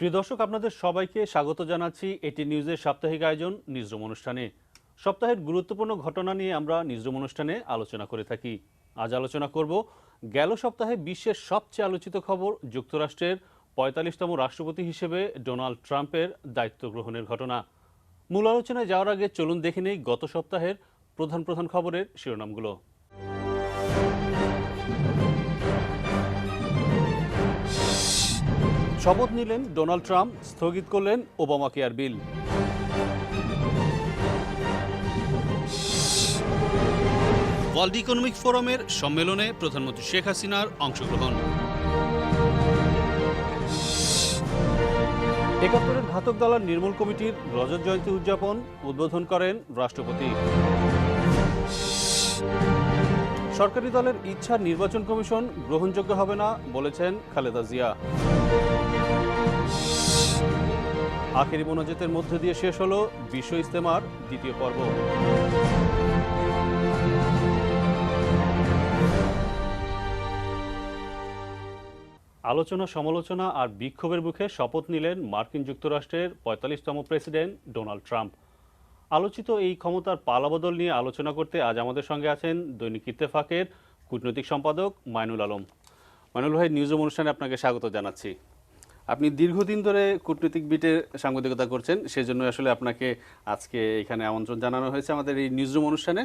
প্রিয় দর্শক, আপনাদের সবাইকে স্বাগত জানাচ্ছি এটি নিউজের সাপ্তাহিক আয়োজন নিউজরুম অনুষ্ঠানে। সপ্তাহের গুরুত্বপূর্ণ ঘটনা নিয়ে আমরা নিউজরুম অনুষ্ঠানে আলোচনা করে থাকি। আজ আলোচনা করব গেল সপ্তাহে বিশ্বের সবচেয়ে আলোচিত খবর, যুক্তরাষ্ট্রের ৪৫তম রাষ্ট্রপতি হিসেবে ডোনাল্ড ট্রাম্পের দায়িত্ব গ্রহণের ঘটনা। মূল আলোচনায় যাওয়ার আগে চলুন দেখে নেই গত সপ্তাহের প্রধান প্রধান খবরের শিরোনামগুলো। শপথ নিলেন ডোনাল্ড ট্রাম্প, স্থগিত করলেন ওবামা কেয়ার বিল। ওয়ার্ল্ড ইকোনমিক ফোরামের সম্মেলনে প্রধানমন্ত্রী শেখ হাসিনার অংশগ্রহণ। ৭১-এর ঘাতক দালাল নির্মূল কমিটির রজত জয়ন্তী উদযাপন উদ্বোধন করেন রাষ্ট্রপতি। সরকারি দলের ইচ্ছা নির্বাচন কমিশন গ্রহণযোগ্য হবে না বলেছেন খালেদা জিয়া। আখেরি মোনাজাতের মধ্য দিয়ে শেষ হলো বিশ্ব ইজতেমার দ্বিতীয় পর্ব। আলোচনা, সমালোচনা আর বিক্ষোভের মুখে শপথ নিলেন মার্কিন যুক্তরাষ্ট্রের ৪৫তম প্রেসিডেন্ট ডোনাল্ড ট্রাম্প। আলোচিত এই ক্ষমতার পালাবদল নিয়ে আলোচনা করতে আজ আমাদের সঙ্গে আছেন দৈনিক ইত্তেফাকের কূটনৈতিক সম্পাদক মাইনুল আলম। মাইনুল ভাই, নিউজরুম অনুষ্ঠানে আপনাকে স্বাগত জানাচ্ছি। আপনি দীর্ঘদিন ধরে কূটনৈতিক বিটে সাংবাদিকতা করছেন, সেজন্য আসলে আপনাকে আজকে এখানে আমন্ত্রণ জানানো হয়েছে আমাদের এই নিউজরুম অনুষ্ঠানে।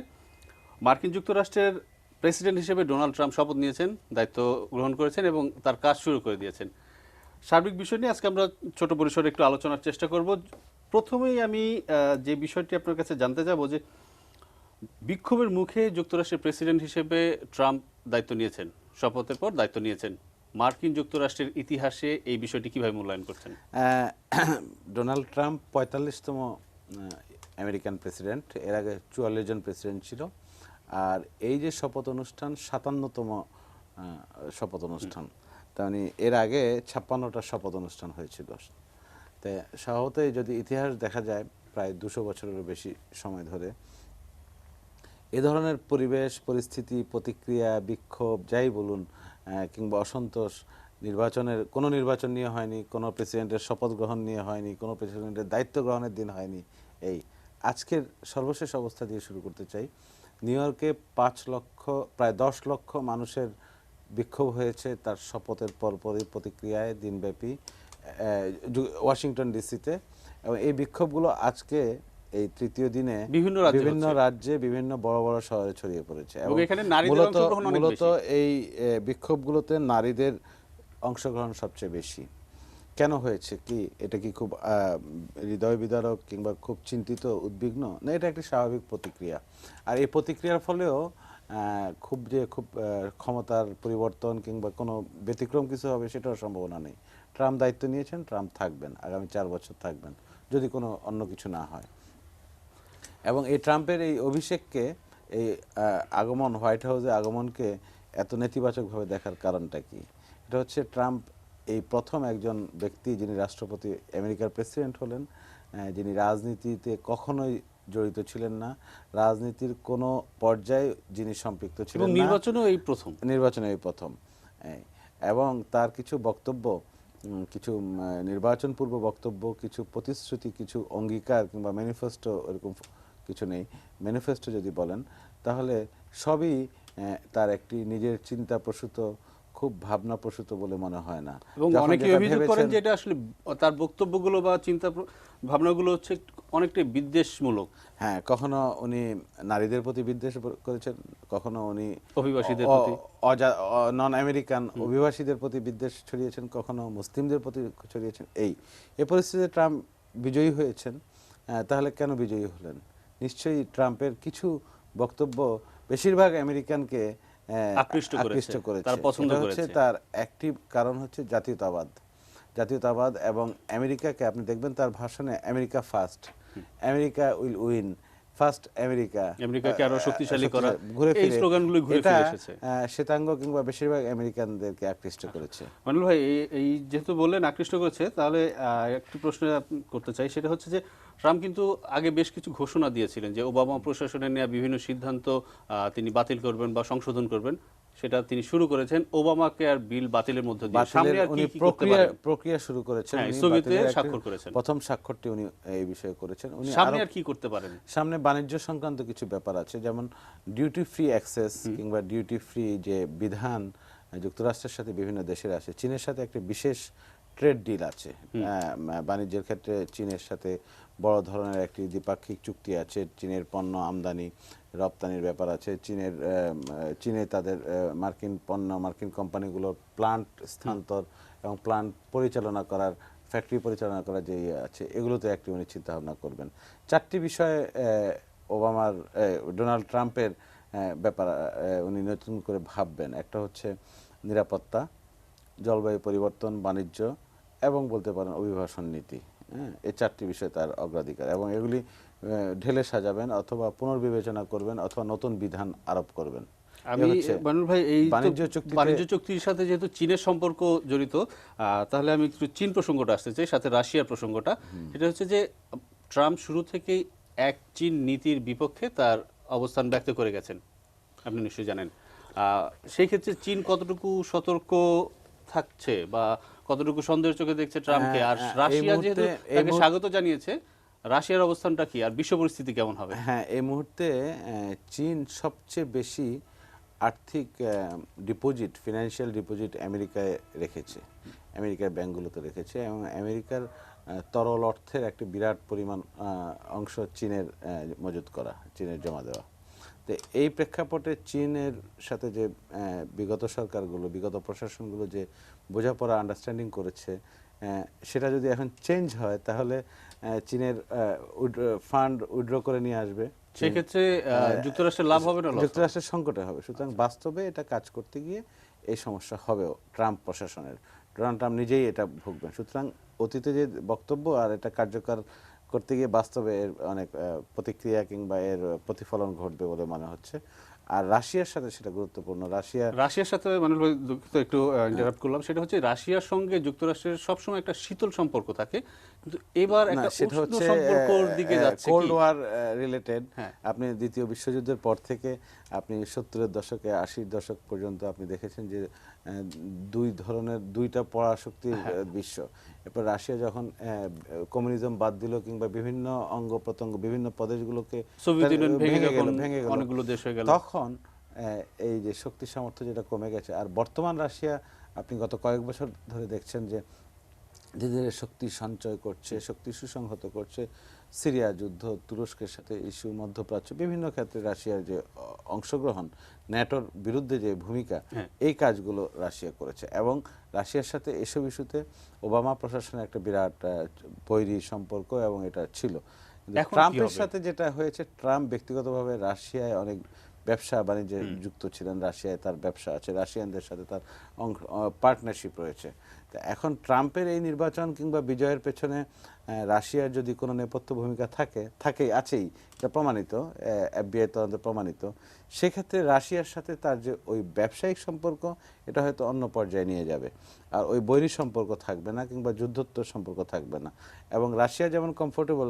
মার্কিন যুক্তরাষ্ট্রের প্রেসিডেন্ট হিসেবে ডোনাল্ড ট্রাম্প শপথ নিয়েছেন, দায়িত্ব গ্রহণ করেছেন এবং তার কাজ শুরু করে দিয়েছেন। সার্বিক বিষয় নিয়ে আজকে আমরা ছোট পরিসরে একটু আলোচনার চেষ্টা করব। প্রথমেই আমি যে বিষয়টি আপনার কাছে জানতে যাব, যে বিক্ষোভের মুখে যুক্তরাষ্ট্রের প্রেসিডেন্ট হিসেবে ট্রাম্প দায়িত্ব নিয়েছেন, শপথের পর দায়িত্ব নিয়েছেন। মার্কিন যুক্তরাষ্ট্রের ইতিহাসে এই বিষয়টি কিভাবে মূল্যায়ন করছেন? ডোনাল্ড ট্রাম্প ৪৫তম আমেরিকান প্রেসিডেন্ট। এর আগে ৪৪ জন প্রেসিডেন্ট ছিল। আর এই যে শপথ অনুষ্ঠান ৫৭তম শপথ অনুষ্ঠান, তার মানে এর আগে ৫৬টা শপথ অনুষ্ঠান হয়েছিল। তাই স্বভাবতই যদি ইতিহাস দেখা যায় প্রায় ২০০ বছরেরও বেশি সময় ধরে এ ধরনের পরিবেশ, পরিস্থিতি, প্রতিক্রিয়া, বিক্ষোভ যাই বলুন কিংবা অসন্তোষ কোনো নির্বাচন নিয়ে হয়নি, কোনো প্রেসিডেন্টের শপথ গ্রহণ নিয়ে হয়নি, কোনো প্রেসিডেন্টের দায়িত্ব গ্রহণের দিন হয়নি। এই আজকের সর্বশেষ অবস্থা দিয়ে শুরু করতে চাই। নিউ ইয়র্কে প্রায় ১০ লক্ষ মানুষের বিক্ষোভ হয়েছে তার শপথের পরপরই প্রতিক্রিয়ায় দিনব্যাপী ওয়াশিংটন ডিসিতে। এবং এই বিক্ষোভগুলো আজকে এই তৃতীয় দিনে বিভিন্ন রাজ্যে বিভিন্ন বড় বড় শহরে ছড়িয়ে পড়েছে। এবং মূলত এই বিক্ষোভগুলোতে নারীদের অংশগ্রহণ সবচেয়ে বেশি। কেন হয়েছে কি? এটা কি খুব হৃদয় বিদারক কিংবা খুব চিন্তিত, উদ্বিগ্ন? না, এটা একটি স্বাভাবিক প্রতিক্রিয়া। আর এই প্রতিক্রিয়ার ফলেও খুব ক্ষমতার পরিবর্তন কিংবা কোনো ব্যতিক্রম কিছু হবে সেটার সম্ভাবনা নেই। ট্রাম্প দায়িত্ব নিয়েছেন, ট্রাম্প থাকবেন, আগামী ৪ বছর থাকবেন, যদি কোনো অন্য কিছু না হয়। এবং এই ট্রাম্পের এই অভিষেককে, এই আগমন, হোয়াইট হাউসে আগমনকে এত নেতিবাচকভাবে দেখার কারণটা কি? এটা হচ্ছে ট্রাম্প এই প্রথম একজন ব্যক্তি যিনি রাষ্ট্রপতি, আমেরিকার প্রেসিডেন্ট হলেন, যিনি রাজনীতিতে কখনোই জড়িত ছিলেন না, রাজনীতির কোনো পর্যায়ে যিনি সম্পৃক্ত ছিলেন না, নির্বাচনে এই প্রথম। এবং তার কিছু বক্তব্য, কিছু নির্বাচন পূর্ব বক্তব্য, কিছু প্রতিশ্রুতি, কিছু অঙ্গীকার কিংবা ম্যানিফেস্টো, এরকম কিছু নেই। ম্যানিফেস্টো যদি বলেন তাহলে সবই তার একটি নিজের চিন্তা প্রসূত, খুব ভাবনা প্রসূত বলে মনে হয় না। এবং অনেকে অভিযোগ করেন যে এটা আসলে তার বক্তব্যগুলো বা চিন্তা ভাবনাগুলো হচ্ছে অনেকটাই বিদ্বেষমূলক। হ্যাঁ, কখনো উনি নারীদের প্রতি বিদ্বেষ করেছেন, কখনো উনি অভিবাসীদের প্রতি, নন আমেরিকান অভিবাসীদের প্রতি বিদ্বেষ ছড়িয়েছেন, কখনো মুসলিমদের প্রতি ছড়িয়েছেন। এই পরিস্থিতিতে ট্রাম্প বিজয়ী হয়েছেন। তাহলে কেন বিজয়ী হলেন? নিশ্চয়ই ট্রাম্পের কিছু বক্তব্য বেশিরভাগ আমেরিকানকে আকৃষ্ট করেছে। তার একটি কারণ হচ্ছে জাতীয়তাবাদ এবং আমেরিকাকে আপনি দেখবেন তার ভাষণে America first, America will win, first আমেরিকাকে আরো শক্তিশালী করা, এই স্লোগানগুলো ঘুরে ফিরে এসেছে। শ্বেতাঙ্গ কিংবা বেশিরভাগ আমেরিকানদেরকে আকৃষ্ট করেছে। মানুল ভাই, এই যেহেতু বললেন আকৃষ্ট করেছে, তাহলে একটি প্রশ্ন করতে চাই। সেটা হচ্ছে যে ট্রাম্প কিন্তু আগে বেশ কিছু ঘোষণা দিয়েছিলেন যে ওবামা প্রশাসনের নেওয়া বিভিন্ন সিদ্ধান্ত তিনি বাতিল করবেন বা সংশোধন করবেন। সেটা তিনি শুরু করেছেন ওবামা কেয়ার বিল বাতিলের মধ্য দিয়ে। সামনে বাতিলের আর উনি কি করতে পারেন? প্রক্রিয়া শুরু করেছেন। হ্যাঁ, উনি স্থগিতে বাতিলের একটি স্বাক্ষর করেছেন। প্রথম স্বাক্ষরটি উনি এই বিষয়ে করেছেন। উনি সামনে আরো আর কি করতে পারেন? সামনে বাণিজ্য সংক্রান্ত কিছু ব্যাপার আছে, যেমন ডিউটি ফ্রি অ্যাক্সেস কিংবা ডিউটি ফ্রি যে বিধান যুক্তরাষ্ট্রের সাথে বিভিন্ন দেশের আছে। চীনের সাথে একটা বিশেষ ট্রেড ডিল আছে, বাণিজ্যের ক্ষেত্রে চীনের সাথে বড় ধরনের একটি দ্বিপাক্ষিক চুক্তি আছে। চীনের পণ্য আমদানি রপ্তানির ব্যাপার আছে। চীনে তাদের মার্কিন পণ্য, মার্কিন কোম্পানিগুলোর প্লান্ট স্থানান্তর এবং প্লান্ট পরিচালনা করার, ফ্যাক্টরি পরিচালনা করার যে ইয়ে আছে, এগুলোতে একটি উনি চিন্তা ভাবনা করবেন। চারটি বিষয়ে ডোনাল্ড ট্রাম্পের ব্যাপার উনি নতুন করে ভাববেন। একটা হচ্ছে নিরাপত্তা, জলবায়ু পরিবর্তন, বাণিজ্য এবং বলতে পারেন অভিবাসন নীতি। হ্যাঁ, এই চারটি বিষয় তার অগ্রাধিকার, এবং এগুলি ঢেলে সাজাবেন অথবা পুনর্বিবেচনা করবেন অথবা নতুন বিধান আরোপ করবেন। আমি বানুর ভাই, এই বাণিজ্য চুক্তির সাথে যেহেতু চীনের সম্পর্ক জড়িত, তাহলে আমি একটু চীন প্রসঙ্গটা আসতে চাই, সাথে রাশিয়ার প্রসঙ্গটা। এটা হচ্ছে যে ট্রাম্প শুরু থেকেই এক চীন নীতির বিপক্ষে তার অবস্থান ব্যক্ত করে গেছেন, আপনি নিশ্চয়ই জানেন। সেই ক্ষেত্রে চীন কতটুকু সতর্ক থাকছে বা কতটুকু সন্দেহের চোখে দেখছে ট্রাম্পকে? আর রাশিয়া যেহেতু তাকে স্বাগত জানিয়েছে, রাশিয়ার অবস্থানটা কি আর বিশ্ব পরিস্থিতি কেমন হবে? হ্যাঁ, এই মুহূর্তে চীন সবচেয়ে বেশি আর্থিক ডিপোজিট, ফিনান্সিয়াল ডিপোজিট আমেরিকায় রেখেছে, আমেরিকার ব্যাংকগুলোতে রেখেছে, এবং আমেরিকার তরল অর্থের একটি বিরাট পরিমাণ অংশ চীনের মজুত করা, চীনের জমা দেওয়া। তো এই প্রেক্ষাপটে চীনের সাথে যে বিগত সরকারগুলো, বিগত প্রশাসনগুলো যে বোঝাপড়া, আন্ডারস্ট্যান্ডিং করেছে, সেটা যদি এখন চেঞ্জ হয় তাহলে চীনের ফান্ড উইথড্র করে নিয়ে আসবে। সেক্ষেত্রে যুক্তরাষ্ট্রের লাভ হবে না লস হবে? যুক্তরাষ্ট্রের সংকটে হবে। সুতরাং বাস্তবে এটা কাজ করতে গিয়ে এই সমস্যা হবেও ট্রাম্প প্রশাসনের। ডোনাল্ড ট্রাম্প নিজেই এটা ভুগবেন। সুতরাং অতীতে যে বক্তব্য আর এটা কার্যকর করতে গিয়ে বাস্তবে এর অনেক প্রতিক্রিয়া কিংবা এর প্রতিফলন ঘটবে বলে মনে হচ্ছে। আর রাশিয়ার সাথে সেটা গুরুত্বপূর্ণ। রাশিয়ার সাথে মানে দুঃখিত একটু ইন্টারাপ্ট করলাম, সেটা হচ্ছে রাশিয়ার সঙ্গে যুক্তরাষ্ট্রের সবসময় একটা শীতল সম্পর্ক থাকে, কিন্তু এবার একটা সেটা উষ্ণ হচ্ছে সম্পর্কের দিকে যাচ্ছে। Cold war related. হ্যাঁ। আপনি দ্বিতীয় বিশ্বযুদ্ধের পর থেকে আপনি 70-এর দশকে, 80-র দশক পর্যন্ত আপনি দেখেছেন যে দুই ধরনের দুইটা পরাশক্তির বিশ্ব। এরপর রাশিয়া যখন কমিউনিজম বাদ দিল কিংবা বিভিন্ন অঙ্গ প্রত্যঙ্গ, বিভিন্ন প্রদেশগুলোকে সোভিয়েত ইউনিয়ন ভেঙে গেল, অনেকগুলো দেশ হয়ে গেল, তখন এই যে শক্তি সামর্থ্য যেটা কমে গেছে। আর বর্তমান রাশিয়া আপনি গত কয়েক বছর ধরে দেখছেন যে ধীরে ধীরে শক্তি সঞ্চয় করছে, শক্তি সুসংহত করছে। সিরিয়া যুদ্ধ, তুরস্কের সাথে ইস্যু, মধ্যপ্রাচ্য, বিভিন্ন ক্ষেত্রে রাশিয়ার যে অংশগ্রহণ, ন্যাটোর বিরুদ্ধে যে ভূমিকা, এই কাজগুলো রাশিয়া করেছে। এবং রাশিয়ার সাথে এসব ইস্যুতে ওবামা প্রশাসনের একটা বিরাট বৈরী সম্পর্ক, এবং এটা ছিল। ট্রাম্পের সাথে যেটা হয়েছে, ট্রাম্প ব্যক্তিগতভাবে রাশিয়ায় অনেক ব্যবসা বাণিজ্যে যুক্ত ছিলেন, রাশিয়ায় তার ব্যবসা আছে, রাশিয়ানদের সাথে তার পার্টনারশিপ রয়েছে। তো এখন ট্রাম্পের এই নির্বাচন কিংবা বিজয়ের পেছনে রাশিয়ার যদি কোনো নেপথ্য ভূমিকা আছেই, এটা প্রমাণিত, এফবিআই তদন্তে প্রমাণিত। সেক্ষেত্রে রাশিয়ার সাথে তার যে ওই ব্যবসায়িক সম্পর্ক, এটা হয়তো অন্য পর্যায়ে নিয়ে যাবে। আর ওই বৈরী সম্পর্ক থাকবে না কিংবা যুদ্ধোত্তর সম্পর্ক থাকবে না। এবং রাশিয়া যেমন কমফোর্টেবল,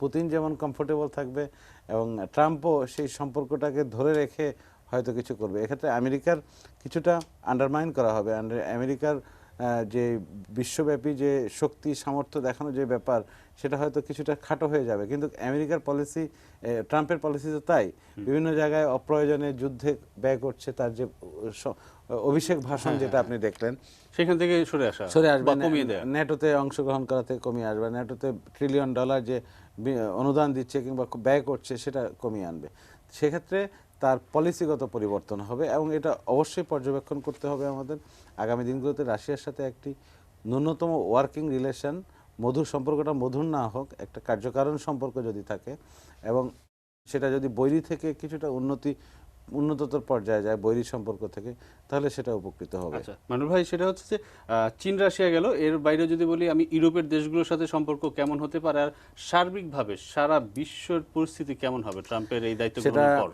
পুতিন যেমন কমফোর্টেবল থাকবে, এবং ট্রাম্পও সেই সম্পর্কটাকে ধরে রেখে হয়তো কিছু করবে। এক্ষেত্রে আমেরিকার কিছুটা আন্ডারমাইন করা হবে। আমেরিকার যে বিশ্বব্যাপী যে শক্তি সামর্থ্য দেখানো যে ব্যাপার, সেটা হয়তো কিছুটা খাটো হয়ে যাবে। কিন্তু আমেরিকার পলিসি, ট্রাম্পের পলিসি তো তাই, বিভিন্ন জায়গায় অপ্রয়োজনে যুদ্ধে ব্যয় করছে। তার যে অভিষেক ভাষণ যেটা আপনি দেখলেন, সেখান থেকে সরে আসবে, ন্যাটোতে অংশগ্রহণ করা থেকে কমিয়ে আসবে, ন্যাটোতে $1 ট্রিলিয়ন যে অনুদান দিচ্ছে কিংবা ব্যয় করছে, সেটা কমিয়ে আনবে। সেক্ষেত্রে তার পলিসিগত পরিবর্তন হবে, এবং এটা অবশ্যই পর্যবেক্ষণ করতে হবে আমাদের আগামী দিনগুলোতে। রাশিয়ার সাথে একটি ন্যূনতম ওয়ার্কিং রিলেশন, মধুর সম্পর্কটা মধুর না হোক, একটা কার্যকারণ সম্পর্ক যদি থাকে, এবং সেটা যদি বৈরী থেকে কিছুটা উন্নততর পর্যায়ে যায়, বৈরী সম্পর্ক থেকে, তাহলে সেটা উপকৃত হবে। আচ্ছা মানুর ভাই, সেটা হচ্ছে যে চীন রাশিয়া গেল, এর বাইরে যদি বলি আমি ইউরোপের দেশগুলোর সাথে সম্পর্ক কেমন হতে পারে, আর সার্বিকভাবে সারা বিশ্বের পরিস্থিতি কেমন হবে ট্রাম্পের এই দায়িত্ব গ্রহণের পর?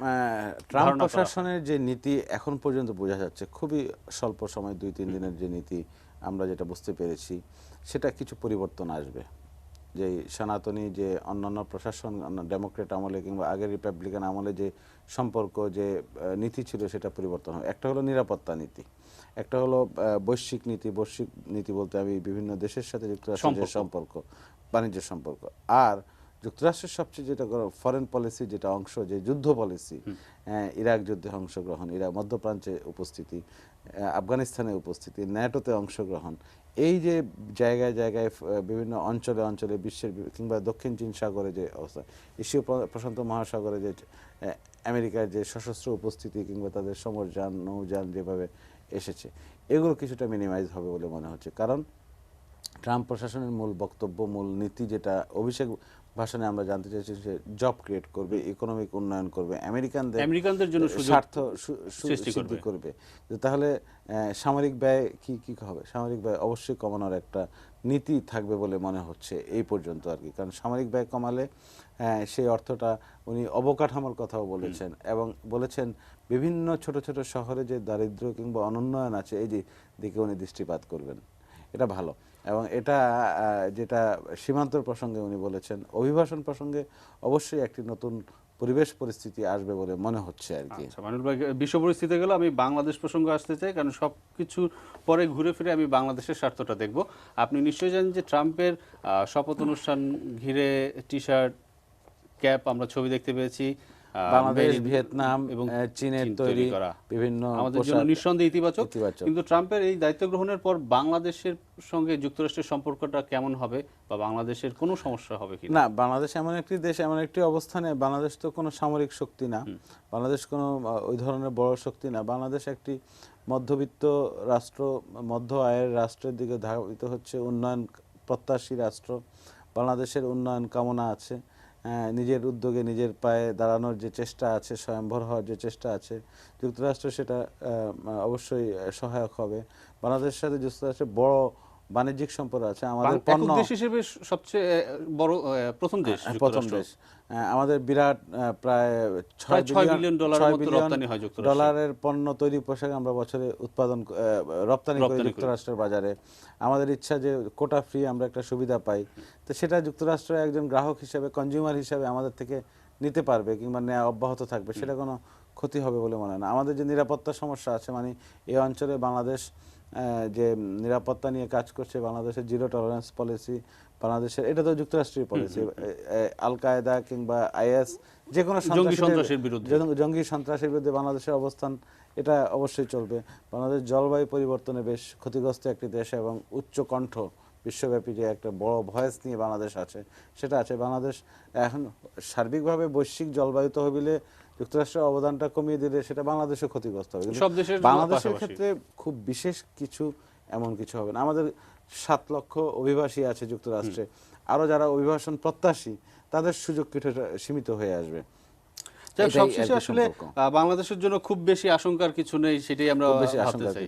ট্রাম্প প্রশাসনের যে নীতি এখন পর্যন্ত বোঝা যাচ্ছে, খুবই স্বল্প সময়, 2-3 দিনের যে নীতি আমরা যেটা বুঝতে পেরেছি, সেটা কিছু পরিবর্তন আসবে। যে সনাতনী যে অন্যান্য প্রশাসন ডেমোক্রেট আমলে কিংবা আগের রিপাবলিকান আমলে যে সম্পর্ক যে নীতি ছিল সেটা পরিবর্তন হবে। একটা হলো নিরাপত্তা নীতি, একটা হলো বৈশ্বিক নীতি। বৈশ্বিক নীতি বলতে আমি বিভিন্ন দেশের সাথে যুক্তরাষ্ট্রের যে সম্পর্ক, বাণিজ্য সম্পর্ক। আর যুক্তরাষ্ট্রের সবচেয়ে যেটা ফরেন পলিসি যেটা অংশ, যে যুদ্ধ পলিসি, ইরাক যুদ্ধে অংশগ্রহণ, ইরাক মধ্যপ্রাচ্যে উপস্থিতি, আফগানিস্তানে উপস্থিতি, ন্যাটোতে অংশগ্রহণ, এই যে জায়গায় জায়গায় বিভিন্ন অঞ্চলে অঞ্চলে বিশ্বের কিংবা দক্ষিণ চীন সাগরে যে অবস্থা, এশীয় প্রশান্ত মহাসাগরে যে আমেরিকার যে সশস্ত্র উপস্থিতি কিংবা তাদের সমরযান নৌযান যেভাবে এসেছে, এগুলো কিছুটা মিনিমাইজ হবে বলে মনে হচ্ছে। কারণ ট্রাম্প প্রশাসনের মূল বক্তব্য, মূল নীতি যেটা অভিষেক ভাষণে আমরা জানতে চাইছি, যে জব ক্রিয়েট করবে, ইকোনমিক উন্নয়ন করবে, আমেরিকানদের জন্য স্বার্থ সিদ্ধি করবে। তাহলে সামরিক ব্যয় কি হবে? সামরিক ব্যয় অবশ্যই কমানোর একটা নীতি থাকবে বলে মনে হচ্ছে এই পর্যন্ত আর কি। কারণ সামরিক ব্যয় কমালে সেই অর্থটা, উনি অবকাঠামোর কথাও বলেছেন এবং বলেছেন বিভিন্ন ছোট ছোট শহরে যে দারিদ্র্য কিংবা অনুন্নয়ন আছে এই দিকে উনি দৃষ্টিপাত করবেন। এটা ভালো। এবং এটা যেটা সীমান্তর প্রসঙ্গে উনি বলেছেন, অভিবাসন প্রসঙ্গে অবশ্যই একটি নতুন পরিবেশ পরিস্থিতি আসবে বলে মনে হচ্ছে আর কি। আচ্ছা মানুল ভাই, বিশ্ব পরিস্থিতি গেল, আমি বাংলাদেশ প্রসঙ্গে আসতে চাই, কারণ সব কিছু পরে ঘুরে ফিরে আমি বাংলাদেশের স্বার্থটা দেখব। আপনি নিশ্চয়ই জানেন যে ট্রাম্পের শপথ অনুষ্ঠান ঘিরে টি শার্ট, ক্যাপ আমরা ছবি দেখতে পেয়েছি, বাংলাদেশ, ভিয়েতনাম এবং চীনের তৈরি করা বিভিন্ন আমাদের জন্য নিঃসন্দেহে ইতিবাচক। কিন্তু ট্রাম্পের এই দায়িত্ব গ্রহণের পর বাংলাদেশের সঙ্গে যুক্তরাষ্ট্রের সম্পর্কটা কেমন হবে, বা বাংলাদেশের কোনো সমস্যা হবে কি না? বাংলাদেশ এমন একটি দেশ, এমন একটি অবস্থানে, বাংলাদেশ তো কোনো সামরিক শক্তি না, বাংলাদেশ কোনো ওই ধরনের বড় শক্তি না। বাংলাদেশ একটি মধ্যবিত্ত রাষ্ট্র, মধ্য আয়ের রাষ্ট্রের দিকে ধাবিত হচ্ছে, উন্নয়ন প্রত্যাশী রাষ্ট্র। বাংলাদেশের উন্নয়ন কামনা আছে, নিজের উদ্যোগে নিজের পায়ে দাঁড়ানোর যে চেষ্টা আছে, স্বয়ংভর হওয়ার যে চেষ্টা আছে, যুক্তরাষ্ট্র সেটা অবশ্যই সহায়ক হবে। বাংলাদেশের সাথে যুক্তরাষ্ট্রের বড় বাণিজ্যিক সম্পর্ক আছে। আমাদের পণ্য দেশ হিসেবে সবচেয়ে বড় প্রথম দেশ। আমাদের বিরাট প্রায় 6 বিলিয়ন ডলারের পণ্য তৈরি পোশাক আমরা বছরে রপ্তানি করি যুক্তরাষ্ট্রের বাজারে। আমাদের ইচ্ছা যে কোটা ফ্রি আমরা একটা সুবিধা পাই, তো সেটা যুক্তরাষ্ট্র একজন গ্রাহক হিসেবে, কনজিউমার হিসেবে আমাদের থেকে নিতে পারবে কিংবা নেওয়া অব্যাহত থাকবে, সেটা কোনো ক্ষতি হবে বলে মনে হয় না। আমাদের যে নিরাপত্তা সমস্যা আছে, মানে এই অঞ্চলে বাংলাদেশ যে নিরাপত্তা নিয়ে কাজ করছে, বাংলাদেশের জিরো টলারেন্স পলিসি, বাংলাদেশের এটা তো যুক্তরাষ্ট্রের পলিসি। আল কায়েদা কিংবা আইএস যে কোনো জঙ্গি সন্ত্রাসের বিরুদ্ধে বাংলাদেশের অবস্থান, এটা অবশ্যই চলবে। বাংলাদেশ জলবায়ু পরিবর্তনে বেশ ক্ষতিগ্রস্ত একটি দেশ এবং উচ্চ কণ্ঠ, বিশ্বব্যাপী যে একটা বড় ভয়েস নিয়ে বাংলাদেশ আছে, সেটা আছে। বাংলাদেশ এখন সার্বিকভাবে বৈশ্বিক জলবায়ু তহবিলে যুক্তরাষ্ট্রের অবদানটা কমিয়ে দিলে সেটা বাংলাদেশও ক্ষতিগ্রস্ত হবে। বাংলাদেশের ক্ষেত্রে খুব বিশেষ কিছু এমন কিছু হবে না। আমাদের 7 লক্ষ অভিবাসী আছে যুক্তরাষ্ট্রে, আরো যারা অভিবাসন প্রত্যাশী তাদের সুযোগ কিছুটা সীমিত হয়ে আসবে। সবশেষে আসলে বাংলাদেশের জন্য খুব বেশি আশঙ্কার কিছু নেই, সেটাই আমরা ভাবতে চাই।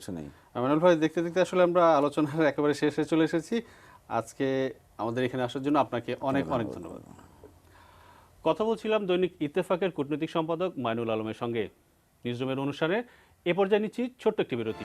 মানুল ভাই, দেখতে দেখতে আসলে আমরা আলোচনার একেবারে শেষে চলে এসেছি। আজকে আমাদের এখানে আসার জন্য আপনাকে অনেক অনেক ধন্যবাদ। কথা বলছিলাম দৈনিক ইত্তেফাকের কূটনৈতিক সম্পাদক মাইনুল আলমের সঙ্গে। নিউজরুমের অনুষ্ঠানে এ পর্যায়ে নিচ্ছি ছোট্ট একটি বিরতি।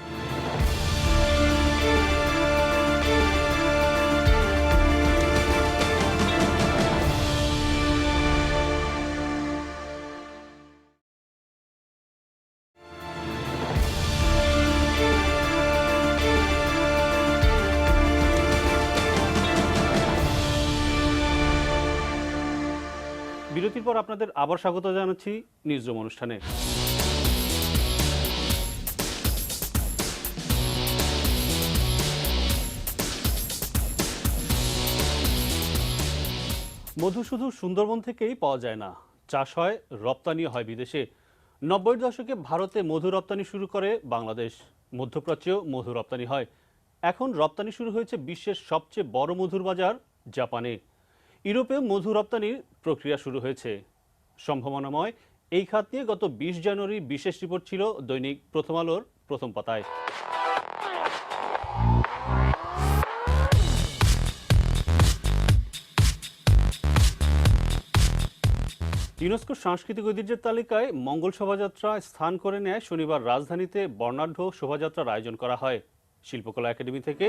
বিরতির পর আপনাদের আবার স্বাগত জানাচ্ছি নিউজরুম অনুষ্ঠানে। মধু শুধু সুন্দরবন থেকেই পাওয়া যায় না, চাষ হয়, রপ্তানি হয় বিদেশে। 90-এর দশকে ভারতে মধু রপ্তানি শুরু করে বাংলাদেশ, মধ্যপ্রাচ্যেও মধু রপ্তানি হয়। এখন রপ্তানি শুরু হয়েছে বিশ্বের সবচেয়ে বড় মধুর বাজার জাপানে। ইউরোপেও মধু রপ্তানির প্রক্রিয়া শুরু হয়েছে। সম্ভাবনাময় এই খাত নিয়ে গত 20 জানুয়ারি বিশেষ রিপোর্ট ছিল দৈনিক প্রথম আলোর প্রথম পাতায়। ইউনেস্কোর সাংস্কৃতিক ঐতিহ্যের তালিকায় মঙ্গল শোভাযাত্রা স্থান করে নেয় শনিবার রাজধানীতে বর্ণাঢ্য শোভাযাত্রার আয়োজন করা হয়। শিল্পকলা একাডেমি থেকে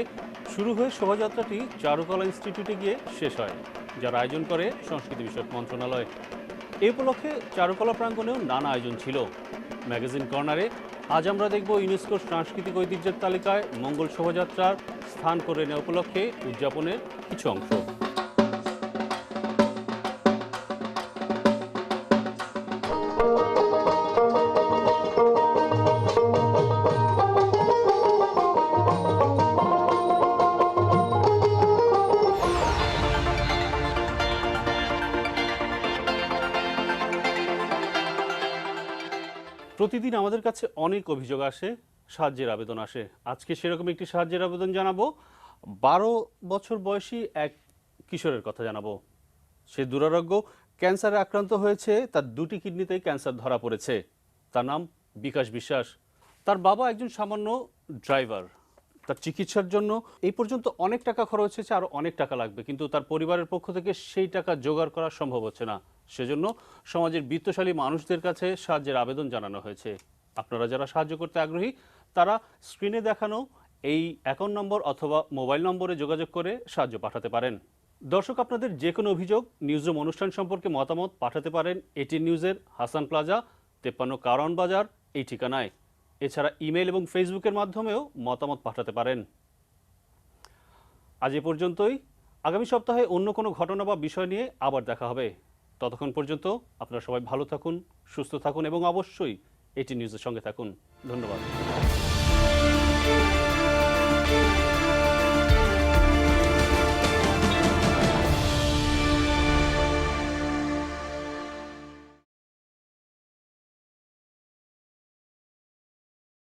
শুরু হয়ে শোভাযাত্রাটি চারুকলা ইনস্টিটিউটে গিয়ে শেষ হয়। যার আয়োজন করে সংস্কৃতি বিষয়ক মন্ত্রণালয়। এই উপলক্ষে চারুকলা প্রাঙ্গণেও নানা আয়োজন ছিল। ম্যাগাজিন কর্নারে আজ আমরা দেখব ইউনেস্কোর সাংস্কৃতিক ঐতিহ্যের তালিকায় মঙ্গল শোভাযাত্রার স্থান করে নেওয়া উপলক্ষে উদযাপনের কিছু অংশ। প্রতিদিন আমাদের কাছে অনেক অভিযোগ আসে, সাহায্যের আবেদন আসে। আজকে সেরকম একটি সাহায্যের আবেদন জানাবো। 12 বছর বয়সী এক কিশোরের কথা জানাবো। সে দুরারোগ্য ক্যান্সারে আক্রান্ত হয়েছে, তার দুটি কিডনিতেই ক্যান্সার ধরা পড়েছে। তার নাম বিকাশ বিশ্বাস। তার বাবা একজন সামান্য ড্রাইভার। তার চিকিৎসার জন্য এই পর্যন্ত অনেক টাকা খরচ হয়েছে, আরও অনেক টাকা লাগবে, কিন্তু তার পরিবারের পক্ষ থেকে সেই টাকা জোগাড় করা সম্ভব হচ্ছে না। সেজন্য সমাজের বিত্তশালী মানুষদের কাছে সাহায্যের আবেদন জানানো হয়েছে। আপনারা যারা সাহায্য করতে আগ্রহী তারা স্ক্রিনে দেখানো এই অ্যাকাউন্ট নম্বর অথবা মোবাইল নম্বরে যোগাযোগ করে সাহায্য পাঠাতে পারেন। দর্শক, আপনাদের যে কোনো অভিযোগ, নিউজরুম অনুষ্ঠান সম্পর্কে মতামত পাঠাতে পারেন এটিএন নিউজের হাসান প্লাজা 53 কারওয়ান বাজার এই ঠিকানায়। এছাড়া ইমেল এবং ফেসবুকের মাধ্যমেও মতামত পাঠাতে পারেন। আজ এ পর্যন্তই। আগামী সপ্তাহে অন্য কোনো ঘটনা বা বিষয় নিয়ে আবার দেখা হবে। ততক্ষণ পর্যন্ত আপনারা সবাই ভালো থাকুন, সুস্থ থাকুন এবং অবশ্যই এটি নিউজের সঙ্গে থাকুন। ধন্যবাদ।